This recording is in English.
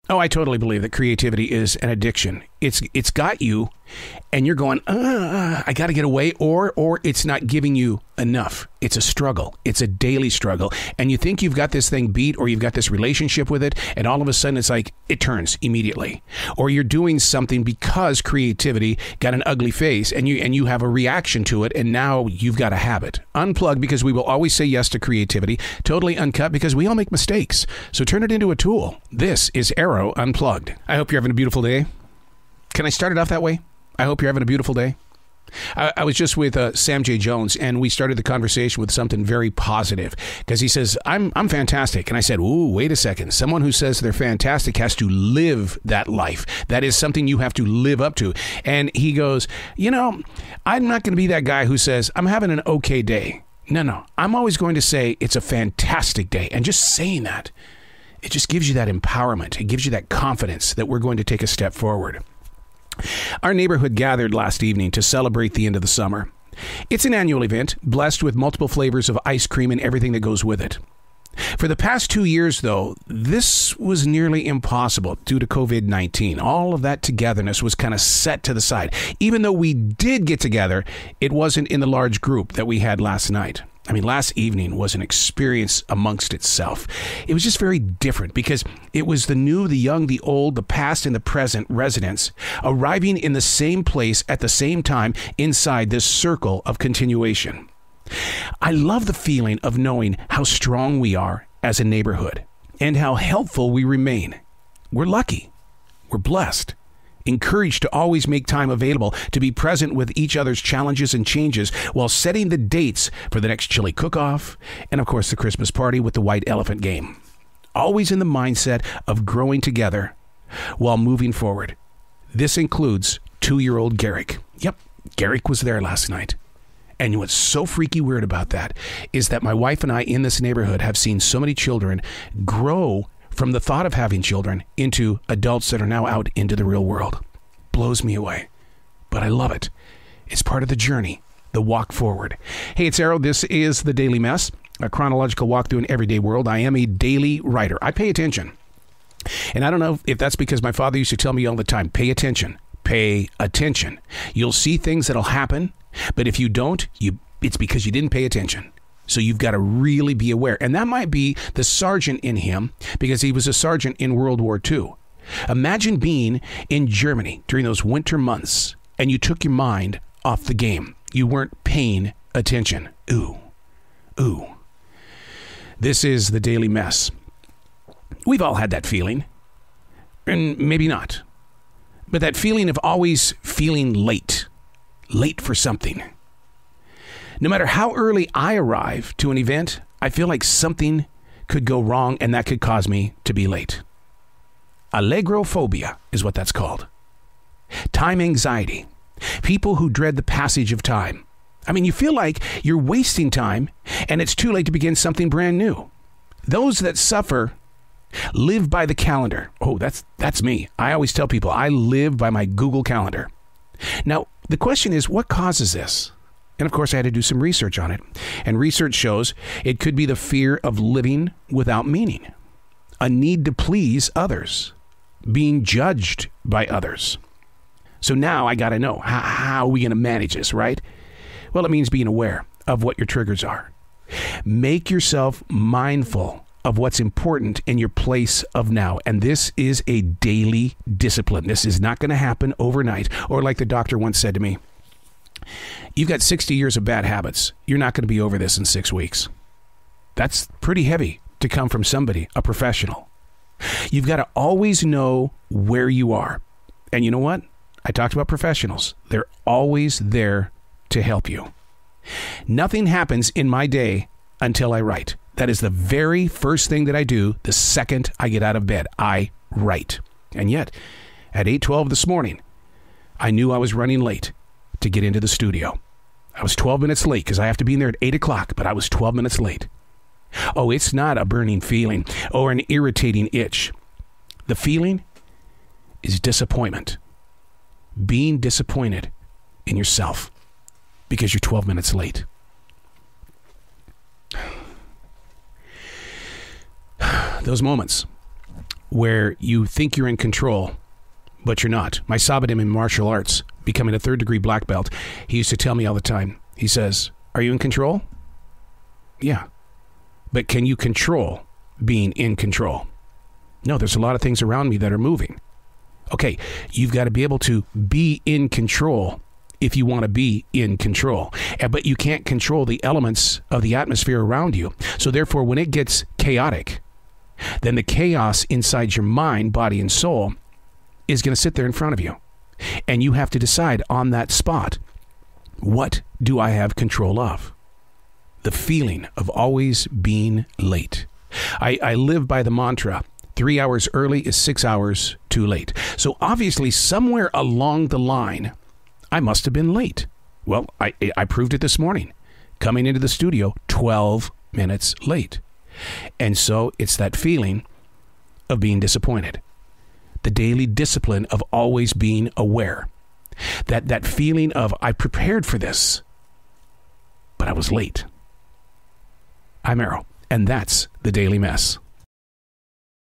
Oh, I totally believe that creativity is an addiction. It's got you, and you're going, I got to get away, or it's not giving you enough. It's a struggle. It's a daily struggle, and you think you've got this thing beat, or you've got this relationship with it, and all of a sudden it's like it turns immediately, or you're doing something because creativity got an ugly face, and you have a reaction to it, and now you've got a habit. Unplugged, because we will always say yes to creativity. Totally uncut, because we all make mistakes. So turn it into a tool. This is Arroe Unplugged. I hope you're having a beautiful day. Can I start it off that way? I hope you're having a beautiful day. I was just with Sam J. Jones, and we started the conversation with something very positive, because he says, I'm fantastic. And I said, ooh, wait a second. Someone who says they're fantastic has to live that life. That is something you have to live up to. And he goes, I'm not going to be that guy who says, I'm having an okay day. No. I'm always going to say it's a fantastic day. And just saying that, it just gives you that empowerment. It gives you that confidence that we're going to take a step forward. Our neighborhood gathered last evening to celebrate the end of the summer. It's an annual event, blessed with multiple flavors of ice cream and everything that goes with it. For the past 2 years, though, this was nearly impossible due to COVID-19. All of that togetherness was kind of set to the side. Even though we did get together, it wasn't in the large group that we had last night. Last evening was an experience amongst itself. It was just very different because it was the new, the young, the old, the past, and the present residents arriving in the same place at the same time inside this circle of continuation. I love the feeling of knowing how strong we are as a neighborhood and how helpful we remain. We're lucky. We're blessed. Encouraged to always make time available to be present with each other's challenges and changes while setting the dates for the next chili cook-off and, of course, the Christmas party with the white elephant game. Always in the mindset of growing together while moving forward. This includes 2-year-old Garrick. Yep, Garrick was there last night. And what's so freaky weird about that is that my wife and I in this neighborhood have seen so many children grow from the thought of having children into adults that are now out into the real world. Blows me away. But I love it. It's part of the journey, the walk forward. Hey, it's Arroe. This is The Daily Mess, a chronological walk through an everyday world. I am a daily writer. I pay attention. And I don't know if that's because my father used to tell me all the time, pay attention. Pay attention. You'll see things that'll happen, but if you don't, it's because you didn't pay attention. So you've got to really be aware. And that might be the sergeant in him because he was a sergeant in World War II. Imagine being in Germany during those winter months and you took your mind off the game. You weren't paying attention. Ooh. This is The Daily Mess. We've all had that feeling. And maybe not. But that feeling of always feeling late. Late for something. No matter how early I arrive to an event, I feel like something could go wrong and that could cause me to be late. Allegrophobia is what that's called. Time anxiety. People who dread the passage of time. You feel like you're wasting time and it's too late to begin something brand new. Those that suffer live by the calendar. Oh, that's me. I always tell people I live by my Google Calendar. Now, the question is, what causes this? And of course, I had to do some research on it. And research shows it could be the fear of living without meaning, a need to please others, being judged by others. So now I got to know, how are we going to manage this, right? Well, it means being aware of what your triggers are. Make yourself mindful of what's important in your place of now. And this is a daily discipline. This is not going to happen overnight. Or like the doctor once said to me, you've got 60 years of bad habits. You're not going to be over this in 6 weeks. That's pretty heavy to come from somebody, a professional. You've got to always know where you are. And you know what? I talked about professionals. They're always there to help you. Nothing happens in my day until I write. That is the very first thing that I do the second I get out of bed. I write. And yet, at 8:12 this morning, I knew I was running late to get into the studio. I was 12 minutes late because I have to be in there at 8 o'clock, but I was 12 minutes late. Oh, it's not a burning feeling or an irritating itch. The feeling is disappointment. Being disappointed in yourself because you're 12 minutes late. Those moments where you think you're in control, but you're not. I saw him in martial arts, becoming a 3rd degree black belt. He used to tell me all the time, he says, "Are you in control?" Yeah. But can you control being in control? No, there's a lot of things around me that are moving. Okay, you've got to be able to be in control if you want to be in control. But you can't control the elements of the atmosphere around you. So therefore, when it gets chaotic, then the chaos inside your mind, body, and soul is going to sit there in front of you. And you have to decide on that spot, what do I have control of? The feeling of always being late. I live by the mantra, 3 hours early is 6 hours too late. So obviously somewhere along the line, I must have been late. Well, I proved it this morning. Coming into the studio 12 minutes late. And so it's that feeling of being disappointed. The daily discipline of always being aware. That feeling of, I prepared for this, but I was late. I'm Arroe, and that's the Daily Mess.